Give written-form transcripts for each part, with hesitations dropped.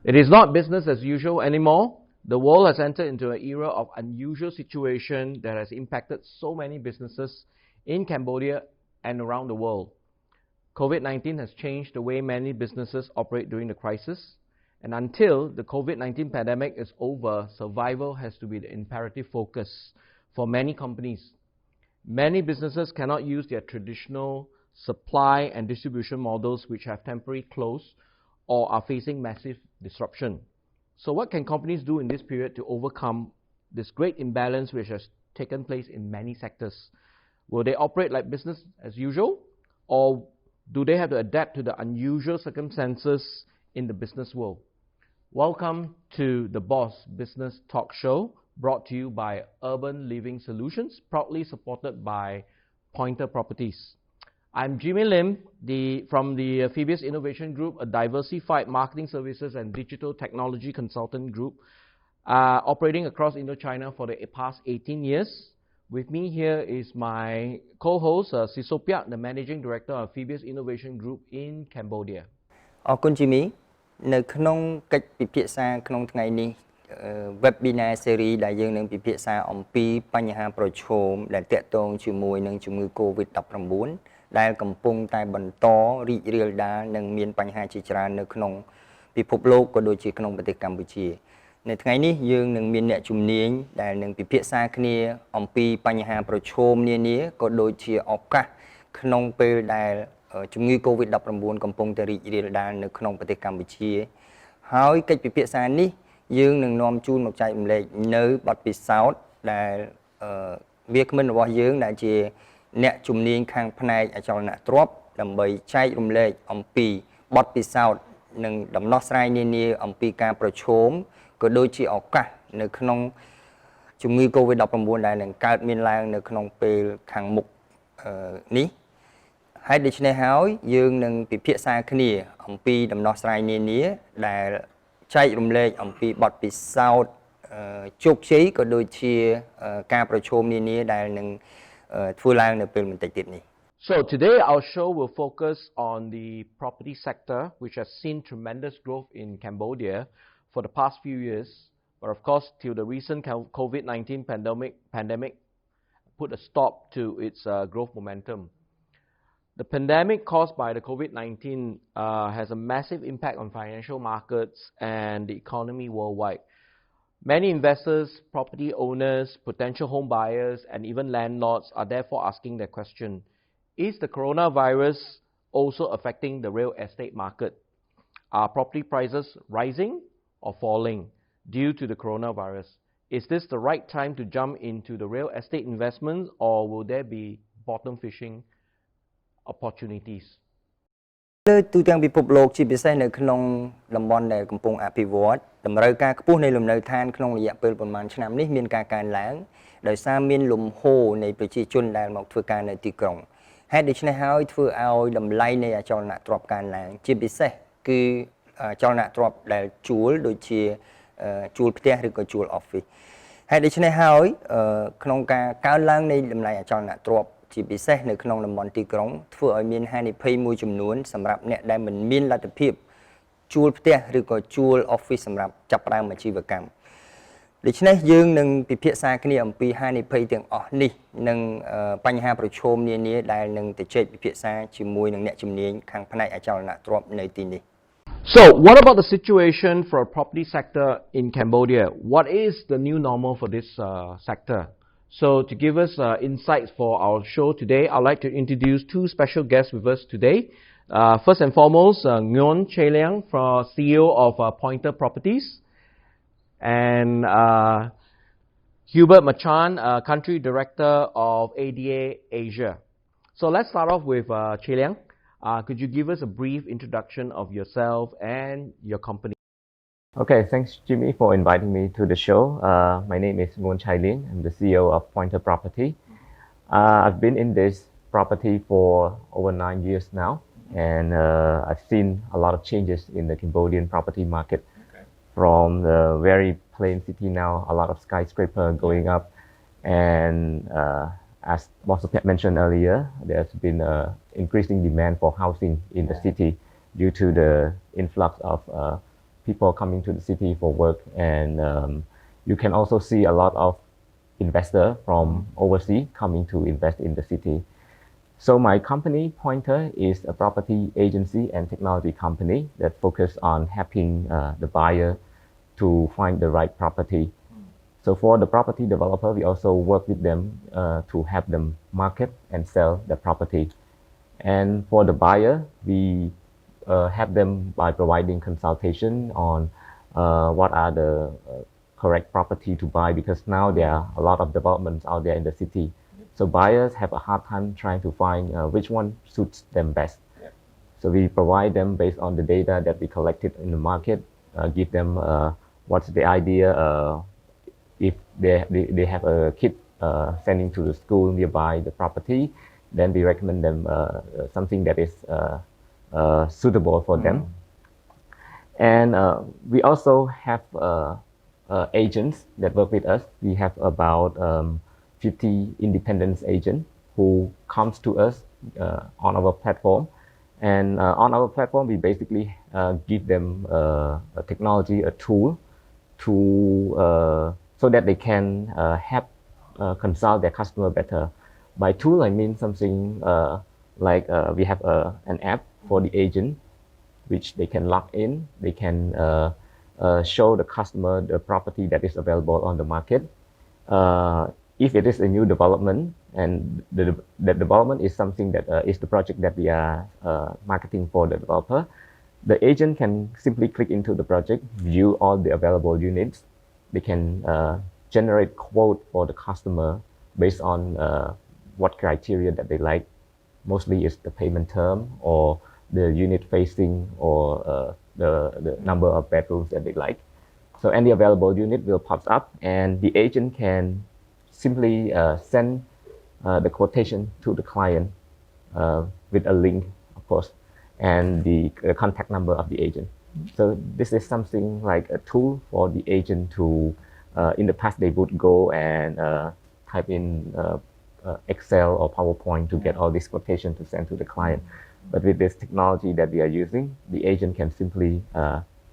It is not business as usual anymore. The world has entered into an era of unusual situation that has impacted so many businesses in Cambodia and around the world. COVID-19 has changed the way many businesses operate during the crisis, and until the COVID-19 pandemic is over, survival has to be the imperative focus for many companies. Many businesses cannot use their traditional supply and distribution models, which have temporarily closed or are facing massive disruption. So what can companies do in this period to overcome this great imbalance which has taken place in many sectors? Will they operate like business as usual, or do they have to adapt to the unusual circumstances in the business world? Welcome to the Boss Business Talk Show, brought to you by Urban Living Solutions, proudly supported by Pointerkh Properties. I'm Jimmy Lim from the Phibious Innovation Group, a diversified marketing services and digital technology consultant group operating across Indochina for the past 18 years. With me here is my co-host, Sisopia, the Managing Director of Phibious Innovation Group in Cambodia. អរគុណ Jimmy នៅក្នុងកិច្ចពិភាក្សាក្នុងថ្ងៃនេះ webinar series ដែលយើងនឹងពិភាក្សាអំពីបញ្ហាប្រឈមដែលទាក់ទងជាមួយនឹងជំងឺ COVID-19 ដែលកំពុងតែបន្តរីករាលដាលនិងមានបញ្ហាជាច្រើននៅក្នុងពិភពលោកក៏ដូចជាក្នុងប្រទេសកម្ពុជានៅថ្ងៃនេះយើងនឹងមានអ្នកជំនាញដែលនឹងពិភាក្សាគ្នាអំពីបញ្ហាប្រឈមនានាក៏ដូចជាឱកាសក្នុងពេលដែលជំងឺ COVID-19 កំពុងតែរីករាលដាលនៅក្នុងប្រទេសកម្ពុជាហើយកិច្ចពិភាក្សានេះយើងនឹងនាំជូនមកចែករំលែកនៅបទពិសោធន៍ដែលវាគ្មិនរបស់យើងដែលជាអ្នកជំនាញខាងផ្នែកអចលនទ្រព្យដើម្បីចែករំលែកអំពីបទពិសោធន៍និងដំណោះស្រាយនានាអំពីការប្រឈមក៏ដូចជាឱកាសនៅក្នុងជំងឺ COVID-19 ដែលនឹងកើតមានឡើងនៅក្នុងពេលខាងមុខនេះហើយដូច្នេះហើយយើងនឹងពិភាក្សាគ្នាអំពីដំណោះស្រាយនានាដែលចែករំលែកអំពីបទពិសោធន៍ជោគជ័យក៏ដូចជាការប្រឈមនានាដែលនឹងធ្វើឡើងនៅពេលបន្តិចទៀតនេះ So today our show will focus on the property sector, which has seen tremendous growth in Cambodia for the past few years, but of course till the recent COVID-19 pandemic put a stop to its growth momentum. The pandemic caused by the COVID-19 has a massive impact on financial markets and the economy worldwide. Many investors, property owners, potential home buyers, and even landlords are therefore asking the question, is the coronavirus also affecting the real estate market? Are property prices rising or falling due to the coronavirus? Is this the right time to jump into the real estate investments, or will there be bottom fishing opportunities? លើទូទាំងពិភពលោកជាពិសេសនៅក្នុងតំបន់ដែលកំពុងអភិវឌ្ឍតម្រូវការខ្ពស់នៃលំនៅឋានក្នុងរយៈពេលប្រមាណឆ្នាំនេះមានការកើនឡើងដោយសារមានលំហូរនៃប្រជាជនដែលមកធ្វើការនៅទីក្រុងហេតុដូច្នេះហើយធ្វើឲ្យតម្លៃនៃអចលនទ្រព្យកើនឡើងជាពិសេសគឺអចលនទ្រព្យដែលជួលដូចជាជួលផ្ទះឬក៏ជួល office ហេតុដូច្នេះហើយក្នុងការកើនឡើងនៃតម្លៃអចលនទ្រព្យជាពិសេសនៅក្នុងតំបន់ទីក្រុងធ្វើឲ្យមានហានិភ័យមួយចំនួនសម្រាប់អ្នកដែលមិនមានលទ្ធភាពជួលផ្ទះឬក៏ជួល office សម្រាប់ចាប់ផ្ដើមអាជីវកម្មដូច្នេះយើងនឹងពិភាក្សាគ្នាអំពីហានិភ័យទាំងអស់នេះនិងបញ្ហាប្រឈមនានាដែលនឹងទៅជែកពិភាក្សាជាមួយនឹងអ្នកជំនាញខាងផ្នែកអចលនទ្រព្យនៅទីនេះ So, what about the situation for a property sector in Cambodia? What is the new normal for this sector? So, to give us insights for our show today, I'd like to introduce two special guests with us today. First and foremost, Nguyen Chey Liang, CEO of Pointerkh Properties, and Hubert Machan, Country Director of AIDA Asia. So, let's start off with Chey Liang. Could you give us a brief introduction of yourself and your company? Okay, thanks Jimmy for inviting me to the show. My name is Nguyen Chai Liang. I'm the CEO of Pointerkh Property. I've been in this property for over 9 years now, and I've seen a lot of changes in the Cambodian property market. From the very plain city now, a lot of skyscraper going up, and as Boss mentioned earlier, there's been increasing demand for housing in the city due to the influx of people coming to the city for work, and you can also see a lot of investors from overseas coming to invest in the city. So my company, Pointerkh, is a property agency and technology company that focus on helping the buyer to find the right property. So for the property developer, we also work with them to help them market and sell the property. And for the buyer, we help them by providing consultation on what are the correct property to buy, because now there are a lot of developments out there in the city. So buyers have a hard time trying to find which one suits them best. So we provide them based on the data that we collected in the market, give them what's the idea, if they have a kid sending to the school nearby the property, then we recommend them something that is suitable for them. And we also have agents that work with us. We have about 50 independent agents who comes to us on our platform. And on our platform, we basically give them a technology, a tool to so that they can help consult their customer better. By tool, I mean something like we have an app for the agent, which they can log in. They can show the customer the property that is available on the market. If it is a new development, and the development is something that is the project that we are marketing for the developer, the agent can simply click into the project, view all the available units. They can generate quote for the customer based on what criteria that they like. Mostly it's the payment term or the unit facing or the number of bedrooms that they like. So any available unit will pop up, and the agent can simply send the quotation to the client with a link, of course, and the contact number of the agent. So this is something like a tool for the agent to, in the past they would go and type in Excel or PowerPoint to get all this quotation to send to the client. But with this technology that we are using, the agent can simply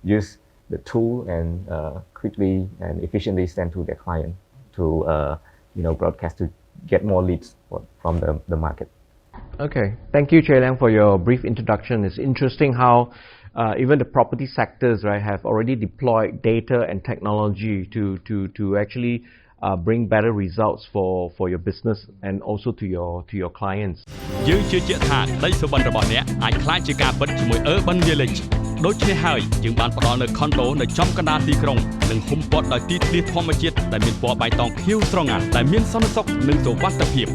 use the tool and quickly and efficiently send to their client to broadcast to get more leads from the market. Okay, thank you, Chay Liang, for your brief introduction. It's interesting how even the property sectors, right, have already deployed data and technology to actually bring better results for your business and also to your clients. យើងជឿជាក់ថាក្តីសុបិនរបស់អ្នកអាចក្លាយជាការពិតជាមួយ Urban Village ដូច្នេះហើយយើងបានផ្ដល់នៅខុនដូនៅចំកណ្ដាលទីក្រុងនិងហ៊ុំព័ទ្ធដោយទីធ្លាធម្មជាតិដែលមានពណ៌បៃតងខៀវស្រងាត់ដែលមានសន្តិសុខនិងសុវត្ថិភាព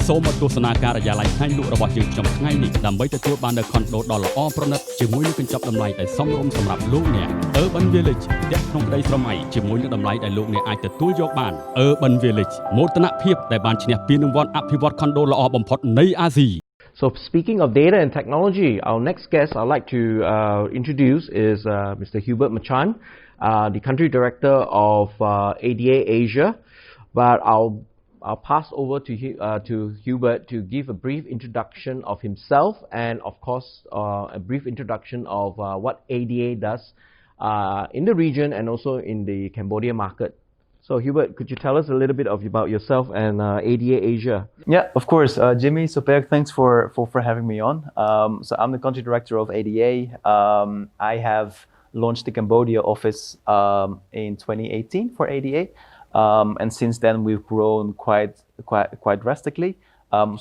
សូមមកទស្សនាការិយាល័យផ្នែកលក់របស់យើងខ្ញុំថ្ងៃនេះដើម្បីទទួលបាននៅខុនដូដ៏ល្អប្រណិតជាមួយនឹងកញ្ចប់តម្លៃដែលសមរម្យសម្រាប់លោកអ្នក Urban Village ផ្ទះក្នុងក្តីស្រមៃជាមួយនឹងតម្លៃដែលលោកអ្នកអាចទទួលយកបាន Urban Village មោទនភាពដែលបានឈ្នះពានរង្វាន់អភិវឌ្ឍខុនដូល្អបំផុតនៃអាស៊ី So speaking of data and technology, our next guest I'd like to introduce is Mr. Hubert Machan, the country director of AIDA Asia. But I'll pass over to Hubert to give a brief introduction of himself and, of course, a brief introduction of what AIDA does in the region and also in the Cambodia market. So Hubert, could you tell us a little bit about yourself and AIDA Asia? Yeah, of course. Jimmy, so Perk, thanks for having me on. So I'm the country director of AIDA. I have launched the Cambodia office in 2018 for AIDA. And since then we've grown quite drastically.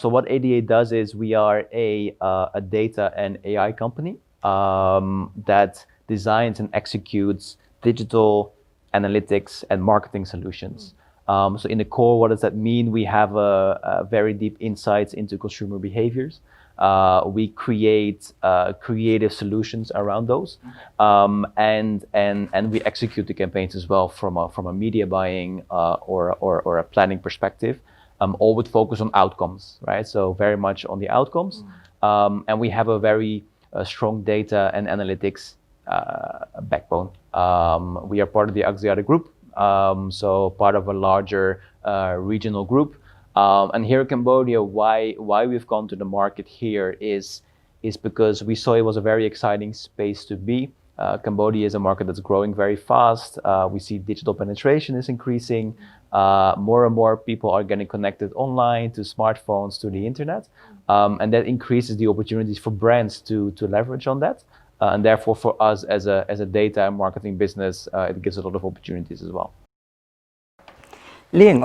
So what AIDA does is we are a data and AI company that designs and executes digital analytics and marketing solutions. So in the core, what does that mean? We have a very deep insights into consumer behaviors. We create creative solutions around those, and we execute the campaigns as well from a media buying or a planning perspective, all with focus on outcomes, right? So very much on the outcomes, and we have a very strong data and analytics backbone. We are part of the AIDA group, so part of a larger regional group. And here in Cambodia, why we've gone to the market here is because we saw it was a very exciting space to be. Cambodia is a market that's growing very fast. We see digital penetration is increasing. More and more people are getting connected online to smartphones, to the internet. And that increases the opportunities for brands to leverage on that. And therefore, for us as a data and marketing business, it gives a lot of opportunities as well. Liang,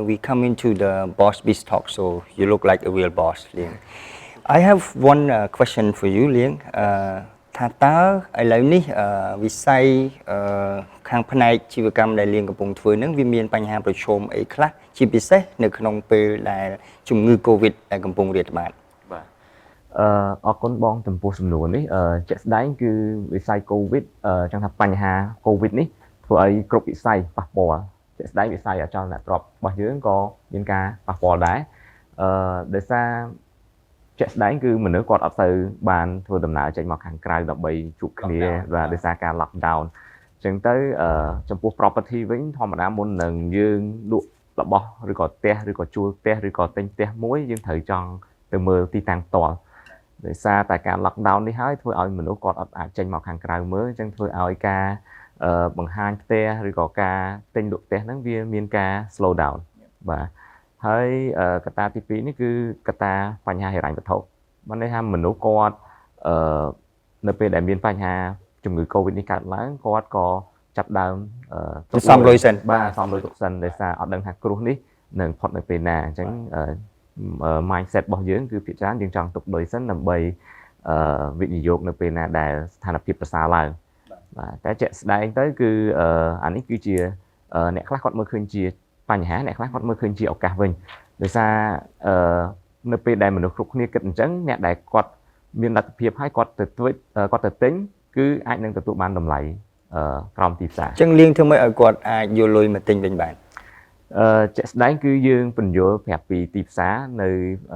we come into the Boss Biz Talk, so you look like a real boss, Liang. I have one question for you, Liang. ថាតើឥឡូវនេះវិស័យខាងផ្នែកជីវកម្មដែលលៀងកំពុងធ្វើនឹងវាមានបញ្ហាប្រឈមអីខ្លះជាពិសេសនៅក្នុងពេលដែលជំងឺ Covid ដែលកំពុងរាតត្បាតបាទអរគុណបងចំពោះសំណួរនេះជាក់ស្ដែងគឺវិស័យ Covid ចង់ថាបញ្ហា Covid នេះធ្វើឲ្យគ្រប់វិស័យប៉ះពាល់ជាក់ស្ដែងវិស័យអចលនទ្រព្យរបស់យើងក៏មានការប៉ះពាល់ដែរដោយសារជាក់ស្ដែងគឺមនុស្សគាត់អត់ទៅបានធ្វើដំណើរចេញមកខាងក្រៅដើម្បីជួបគ្នាvàដោយសារការ lockdown អញ្ចឹងទៅចំពោះ property វិញធម្មតាមុននឹងយើងលក់របស់ឬក៏ផ្ទះឬក៏ជួលផ្ទះឬក៏ទិញផ្ទះមួយយើងត្រូវចង់ទៅមើលទីតាំងផ្ទាល់ដោយសារតែការ lockdown នេះហើយធ្វើឲ្យមនុស្សគាត់អត់អាចចេញមកខាងក្រៅមើលអញ្ចឹងធ្វើឲ្យការបង្ហាញផ្ទះឬក៏ការទិញលក់ផ្ទះហ្នឹងវាមានការ slow down បាទហើយកត្តាទី2នេះគឺកត្តាបញ្ហាហិរញ្ញវត្ថុបានន័យថាមនុស្សគាត់នៅពេលដែលមានបញ្ហាជំងឺ Covid នេះកើតឡើងគាត់ក៏ចាប់ដើមសំលុយសិនបាទសំលុយទុកសិនដោយសារអត់ដឹងថាគ្រោះនេះនឹងផុតនៅពេលណាអញ្ចឹងmindset របស់យើងគឺភាគច្រើនយើងចង់ទុកលុយសិនដើម្បីវិនិយោគនៅពេលណាដែលស្ថានភាពប្រសើរឡើងបាទតែជាក់ស្ដែងទៅគឺអានេះគឺជាអ្នកខ្លះគាត់មើលឃើញជាបញ្ហាអ្នកខ្លះគាត់មើលឃើញជាឱកាសវិញដោយសារនៅពេលដែលមនុស្សគ្រប់គ្នាគិតអញ្ចឹងអ្នកដែលគាត់មានលទ្ធភាពហើយគាត់ទៅទិញគឺអាចនឹងទទួលបានតម្លៃក្រោមទីផ្សារអញ្ចឹងលៀងធ្វើម៉េចឲ្យគាត់អាចយកលុយមកទិញវិញបានជាក់ស្ដែងគឺយើងពន្យល់ប្រាប់ពីទីផ្សារនៅ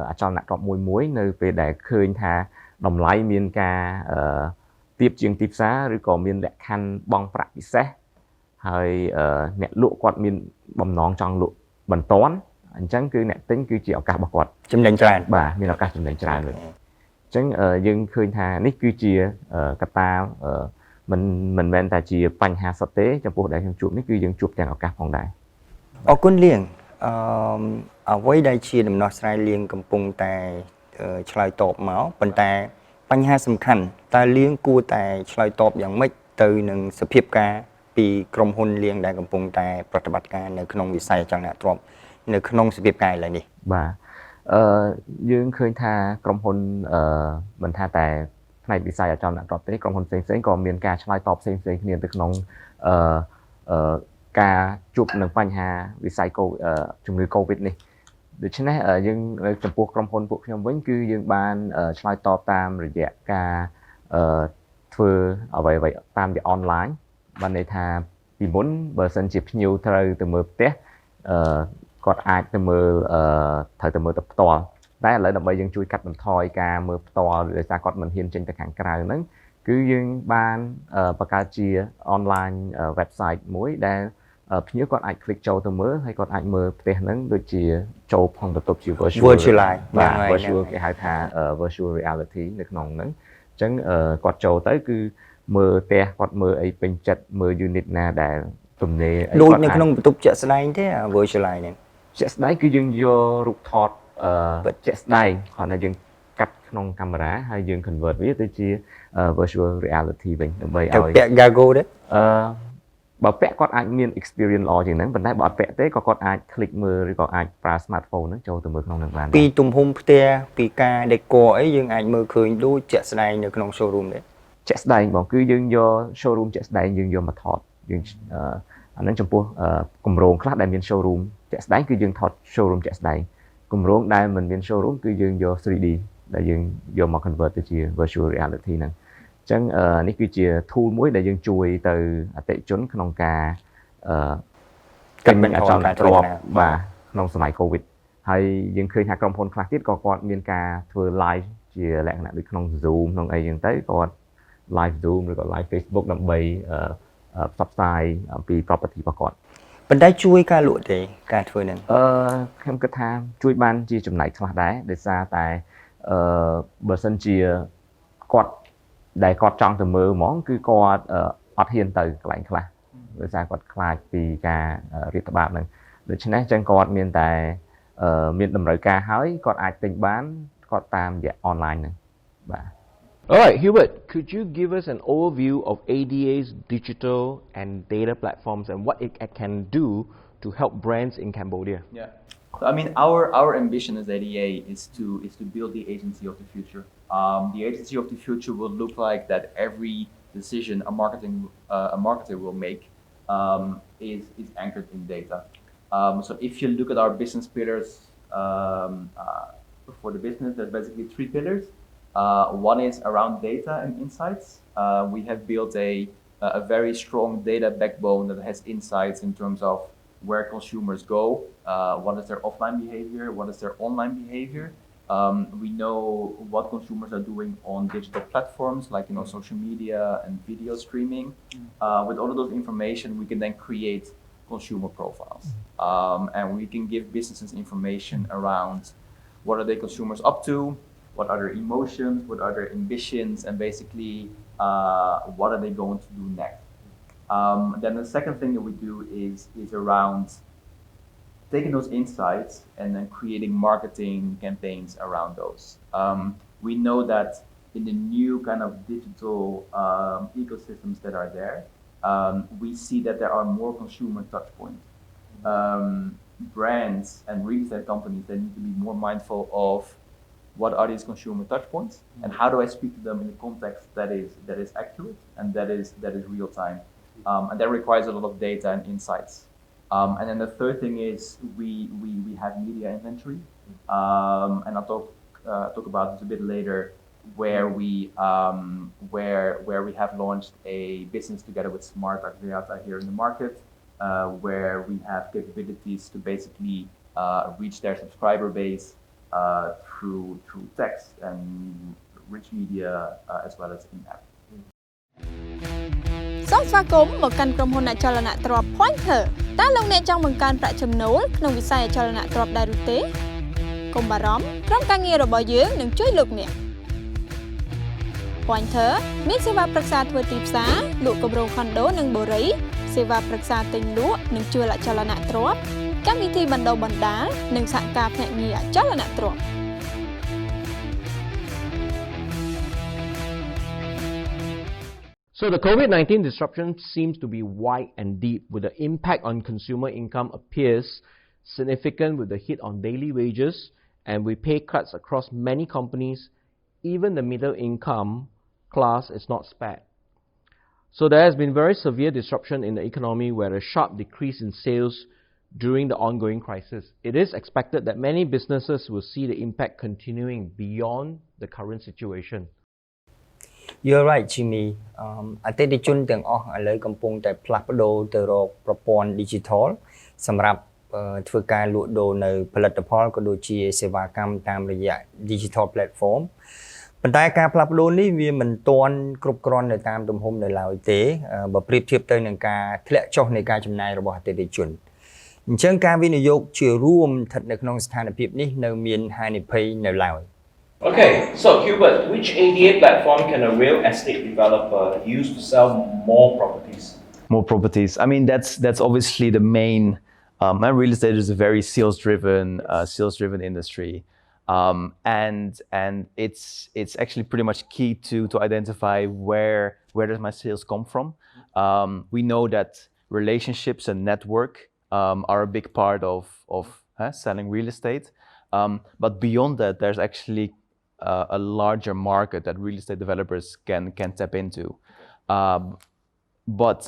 អចលនទ្រព្យមួយនៅពេលដែលឃើញថាតម្លៃមានការទាបជាងទីផ្សារឬក៏មានលក្ខខណ្ឌបង់ប្រាក់ពិសេសហើយអ្នកលក់គាត់មានបំណងចង់លក់បន្ទាន់អញ្ចឹងគឺអ្នកទិញគឺជាឱកាសរបស់គាត់ចំណេញច្រើនបាទមានឱកាសចំណេញច្រើនเลยអញ្ចឹងយើងឃើញថានេះគឺជាកត្តាមិនមែនតែជាបញ្ហាសុទ្ធទេចំពោះដែលខ្ញុំជួបនេះគឺយើងជួបទាំងឱកាសផងដែរអរគុណលៀងអ្វីដែលជាដំណោះស្រាយលៀងកំពុងតែឆ្លើយតបមកប៉ុន្តែបញ្ហាសំខាន់តើលៀងគួរតែឆ្លើយតបយ៉ាងម៉េចទៅនឹងសភាពការពីក្រុមហ៊ុនលៀងដែលកំពុងតែប្រតិបត្តិការនៅក្នុងវិស័យអចលនទ្រព្យនៅក្នុងសភាពការឥឡូវនេះបាទយើងឃើញថាក្រុមហ៊ុនមិនថាតែផ្នែកវិស័យអចលនទ្រព្យទេក្រុមហ៊ុនផ្សេងៗក៏មានការឆ្លើយតបផ្សេងៗគ្នាទៅក្នុងការជួបនឹងបញ្ហាវិស័យជំងឺ Covid នេះដូច្នេះយើងចំពោះក្រុមហ៊ុនពួកខ្ញុំវិញគឺយើងបានឆ្លើយតបតាមរយៈការធ្វើអ្វីៗតាមរយៈ online បានន័យថាពីមុនបើសិនជាភ្ញៀវត្រូវទៅមើលផ្ទះគាត់អាចទៅមើលត្រូវទៅមើលទៅផ្ទាល់តែឥឡូវដើម្បីយើងជួយកាត់បន្ថយការមើលផ្ទាល់ដោយសារគាត់មិនហ៊ានចេញទៅខាងក្រៅហ្នឹងគឺយើងបានបង្កើតជា online website មួយដែលភ្ញៀវគាត់អាច click ចូលទៅមើលហើយគាត់អាចមើលផ្ទះហ្នឹងដូចជាចូលក្នុងបន្ទប់ជា virtual បាទ virtual គេហៅថា virtual reality នៅក្នុងហ្នឹងអញ្ចឹងគាត់ចូលទៅគឺមើលផ្ទះគាត់មើលអីពេញចិត្តមើល unit ណាដែលទំនេរដូចនៅក្នុងបន្ទប់ជាក់ស្ដែងទេ virtual ហ្នឹងជាក់ស្ដែងគឺយើងយករូបថតជាក់ស្ដែងគ្រាន់តែយើងកាត់ក្នុងកាមេរ៉ាហើយយើង convert វាទៅជា virtual reality វិញដើម្បីឲ្យពាក់ goggle ទេបើពាក់គាត់អាចមាន experience ល្អជាងហ្នឹងប៉ុន្តែបើអត់ពាក់ទេក៏គាត់អាច click មើលឬក៏អាចប្រើ smartphone ហ្នឹងចូលទៅមើលក្នុងហ្នឹងបានពីទំហំផ្ទះពីការ decor អីយើងអាចមើលឃើញដូចជាក់ស្ដែងនៅក្នុង showroom ទេជាក់ស្ដែងបងគឺយើងយក showroom ជាក់ស្ដែងយើងយកមកថតយើងអាហ្នឹងចំពោះគម្រោងខ្លះដែលមាន showroom ជាក់ស្ដែងគឺយើងថត showroom ជាក់ស្ដែងគម្រោងដែលមិនមាន showroom គឺយើងយក 3D ដែលយើងយកមក convert ទៅជា virtual reality ហ្នឹងអញ្ចឹងនេះគឺជា tool មួយដែលយើងជួយទៅអតិថិជនក្នុងការកាត់បន្ថយការទ្រាំបាទក្នុងសម័យ Covid ហើយយើងឃើញថាក្រុមហ៊ុនខ្លះទៀតក៏គាត់មានការធ្វើ live ជាលក្ខណៈដូចក្នុង Zoom ក្នុងអីចឹងទៅគាត់ live Zoom ឬក៏ live Facebook ដើម្បីផ្សព្វផ្សាយអំពី property របស់គាត់ប៉ុន្តែជួយការលក់ទេការធ្វើហ្នឹងខ្ញុំគិតថាជួយបានជាចំណែកខ្លះដែរដោយសារតែបើសិនជាគាត់ ដែលគាត់ចង់ទៅមើលហ្មងគឺគាត់អត់ហ៊ានទៅកន្លែងខ្លះដោយសារគាត់ខ្លាចពីការរាតត្បាតហ្នឹងដូច្នេះចឹងគាត់មានតែមានតម្រូវការហើយគាត់អាចទិញបានគាត់តាមរយៈ online ហ្នឹងបាទ All right, Hubert, could you give us an overview of ADA's digital and data platforms and what it can do to help brands in Cambodia? Yeah. So, I mean, our ambition as ADA is to build the agency of the future. The agency of the future will look like that every decision a marketer will make is anchored in data. So if you look at our business pillars for the business, there's basically 3 pillars. One is around data and insights. We have built a very strong data backbone that has insights in terms of where consumers go, what is their offline behavior, what is their online behavior. We know what consumers are doing on digital platforms like social media and video streaming. With all of those information, we can then create consumer profiles, and we can give businesses information around what are their consumers up to, what are their emotions, what are their ambitions, and basically what are they going to do next. Then the second thing that we do is around taking those insights and then creating marketing campaigns around those. We know that in the new kind of digital ecosystems that are there, we see that there are more consumer touch points. Brands and real estate companies, they need to be more mindful of what are these consumer touch points and how do I speak to them in a context that is accurate and that is real time. And that requires a lot of data and insights. And then the third thing is we have media inventory, and I'll talk about this a bit later, where we have launched a business together with Smart Aggregata here in the market, where we have capabilities to basically reach their subscriber base through text and rich media as well as in-app. សូមស្វាគមន៍មកកាន់ក្រុមហ៊ុនអចលនទ្រព្យ Pointerkh តើលោកអ្នកចង់បង្កើនប្រាក់ចំណូលក្នុងវិស័យអចលនទ្រព្យដែរឬទេកុំបារម្ភក្រុមការងាររបស់យើងនឹងជួយលោកអ្នក Pointerkh មានសេវាប្រឹក្សាធ្វើទីផ្សារលក់គម្រោងខុនដូនិងបូរីសេវាប្រឹក្សាទិញលក់និងជួលអចលនទ្រព្យកម្មវិធីបណ្ដុះបណ្ដាលនិងសហការភ្នាក់ងារអចលនទ្រព្យ So the COVID-19 disruption seems to be wide and deep, with the impact on consumer income appears significant with the hit on daily wages, and with pay cuts across many companies, even the middle income class is not spared. So there has been very severe disruption in the economy, where a sharp decrease in sales during the ongoing crisis. It is expected that many businesses will see the impact continuing beyond the current situation. You're right, Jimmy. អតិថិជនទាំងអស់ឥឡូវកំពុងតែផ្លាស់ប្ដូរទៅរកប្រព័ន្ធ digital សម្រាប់ធ្វើការលក់ដូរនៅផលិតផលក៏ដូចជាសេវាកម្មតាមរយៈ digital platform ប៉ុន្តែការផ្លាស់ប្ដូរនេះវាមិនទាន់គ្រប់គ្រាន់នៅតាមទំហំនៅឡើយទេបើប្រៀបធៀបទៅនឹងការធ្លាក់ចុះនៃការចំណាយរបស់អតិថិជនអញ្ចឹងការវិនិយោគជារួមស្ថិតនៅក្នុងស្ថានភាពនេះនៅមានហានិភ័យនៅឡើយ Okay, so Hubert, which ADA platform can a real estate developer use to sell more properties? More properties. I mean, that's obviously the main. Real estate is a very sales-driven industry, and it's actually pretty much key to identify where does my sales come from. We know that relationships and network are a big part of selling real estate, but beyond that, there's actually a larger market that real estate developers can tap into. But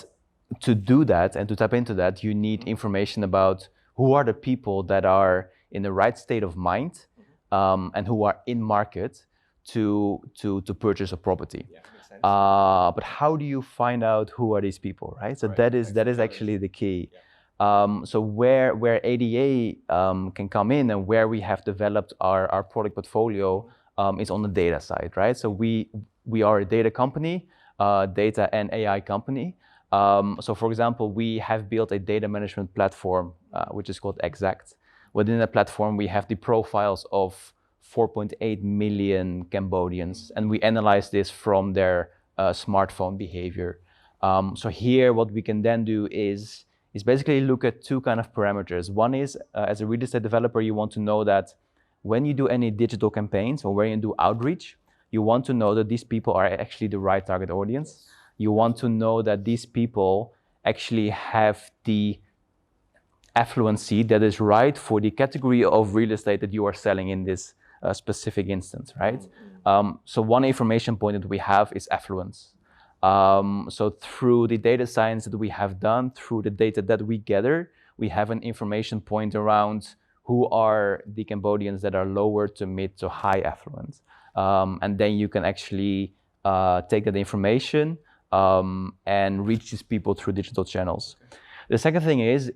to do that and to tap into that, you need information about who are the people that are in the right state of mind and who are in market to purchase a property. But how do you find out who are these people, right? So that is actually the key. So where ADA can come in and where we have developed our product portfolio is on the data side, right? So we are a data company, data and AI company. So for example, we have built a data management platform, which is called Exact. Within that platform, we have the profiles of 4.8 million Cambodians, and we analyze this from their smartphone behavior. So here, what we can then do is basically look at two kind of parameters. One is, as a real estate developer, you want to know that when you do any digital campaigns or when you do outreach, you want to know that these people are actually the right target audience. You want to know that these people actually have the affluency that is right for the category of real estate that you are selling in this specific instance, right? So one information point that we have is affluence. So through the data science that we have done, through the data that we gather, we have an information point around who are the Cambodians that are lower to mid to high affluence. And then you can actually take that information and reach these people through digital channels. The second thing is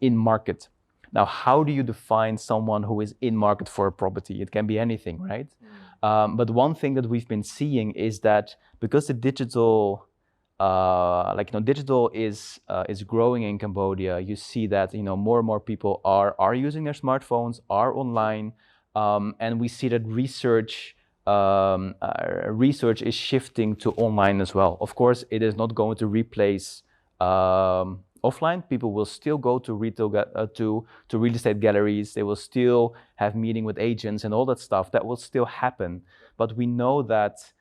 in market. Now, how do you define someone who is in market for a property? It can be anything, right? But one thing that we've been seeing is that because the digital, digital is growing in Cambodia, you see that more and more people are using their smartphones, are online, and we see that research is shifting to online as well. Of course, it is not going to replace offline. People will still go to real estate galleries. They will still have meeting with agents and all that stuff. That will still happen. But we know that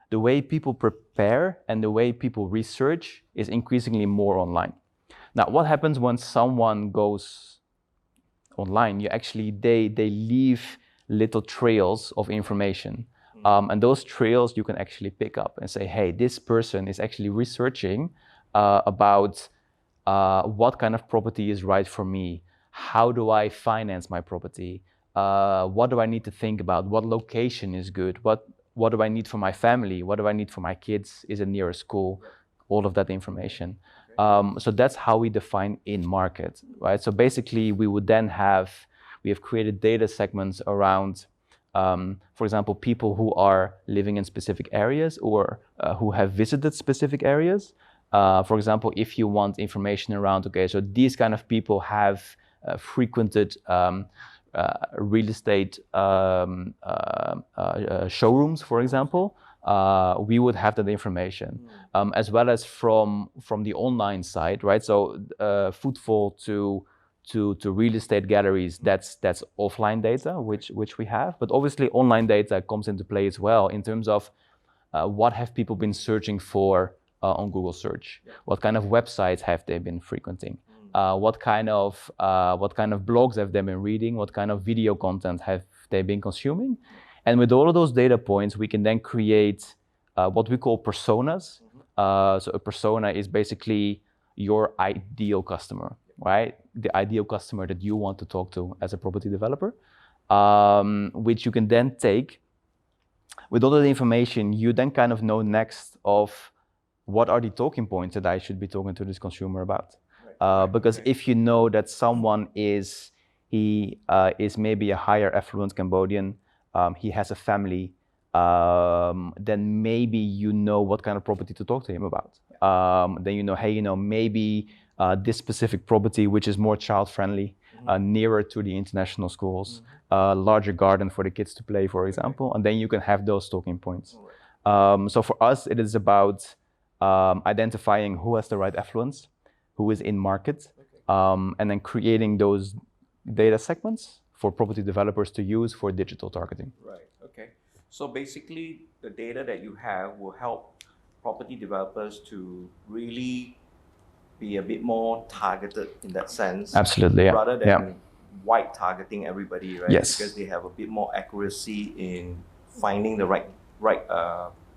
the way people prepare and the way people research is increasingly more online. Now, what happens when someone goes online? They leave little trails of information. And those trails you can actually pick up and say, hey, this person is actually researching about what kind of property is right for me? How do I finance my property? What do I need to think about? What location is good? What do I need for my family? What do I need for my kids? Is it near a school? All of that information. So that's how we define in market, right? So basically we have created data segments around, for example, people who are living in specific areas or who have visited specific areas. For example, if you want information around, okay, so these kind of people have frequented real estate showrooms, for example, we would have that information, as well as from the online side, right? So footfall to real estate galleries, that's offline data, which we have. But obviously, online data comes into play as well in terms of what have people been searching for on Google search? What kind of websites have they been frequenting? What kind of blogs have they been reading? What kind of video content have they been consuming? And with all of those data points, we can then create what we call personas. So a persona is basically your ideal customer, right? The ideal customer that you want to talk to as a property developer, which you can then take. With all of the information, you then kind of know next of what are the talking points that I should be talking to this consumer about. Because if you know that someone is maybe a higher affluent Cambodian, he has a family, then maybe you know what kind of property to talk to him about. Then you know, hey, maybe this specific property, which is more child-friendly, nearer to the international schools, larger garden for the kids to play, for example, and then you can have those talking points. So for us, it is about identifying who has the right affluence, who is in market, and then creating those data segments for property developers to use for digital targeting. Right, okay. So basically, the data that you have will help property developers to really be a bit more targeted in that sense. Absolutely, yeah. Rather than wide targeting everybody, right? Yes. Because they have a bit more accuracy in finding the right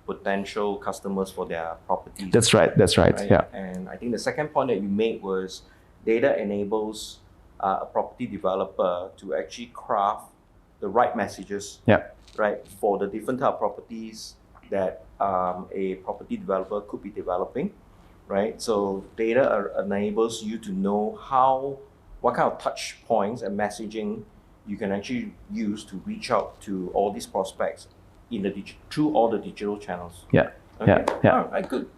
potential customers for their properties. That's right, yeah. And I think the second point that you made was data enables a property developer to actually craft the right messages, right, for the different type of properties that a property developer could be developing, right? So data enables you to know what kind of touch points and messaging you can actually use to reach out to all these prospects through all the digital channels. Yeah. Okay. Yeah. All right, good.